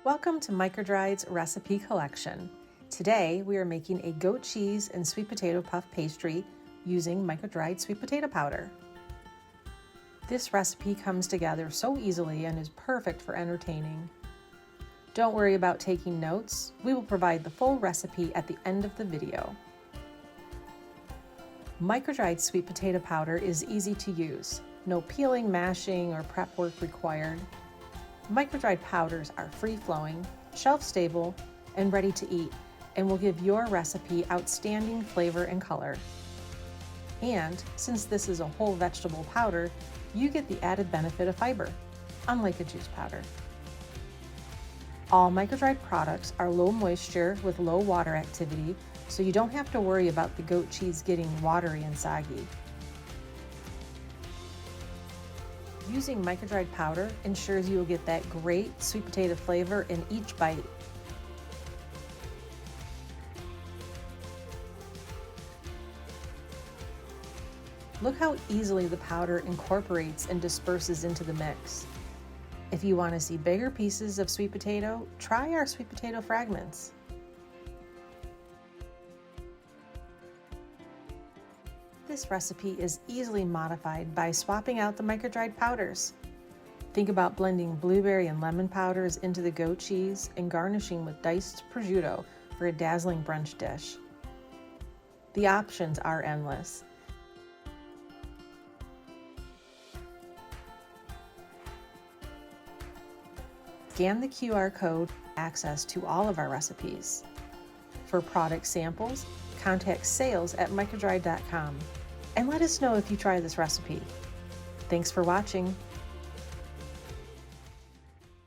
Welcome to MicroDried's recipe collection. Today we are making a goat cheese and sweet potato puff pastry using MicroDried sweet potato powder. This recipe comes together so easily and is perfect for entertaining. Don't worry about taking notes. We will provide the full recipe at the end of the video. MicroDried sweet potato powder is easy to use. No peeling, mashing, or prep work required. MicroDried powders are free-flowing, shelf-stable, and ready to eat, and will give your recipe outstanding flavor and color. And since this is a whole vegetable powder, you get the added benefit of fiber, unlike a juice powder. All MicroDried products are low moisture with low water activity, so you don't have to worry about the goat cheese getting watery and soggy. Using MicroDried powder ensures you will get that great sweet potato flavor in each bite. Look how easily the powder incorporates and disperses into the mix. If you want to see bigger pieces of sweet potato, try our sweet potato fragments. This recipe is easily modified by swapping out the MicroDried powders. Think about blending blueberry and lemon powders into the goat cheese and garnishing with diced prosciutto for a dazzling brunch dish. The options are endless. Scan the QR code for access to all of our recipes. For product samples, contact sales@microdried.com and let us know if you try this recipe. Thanks for watching.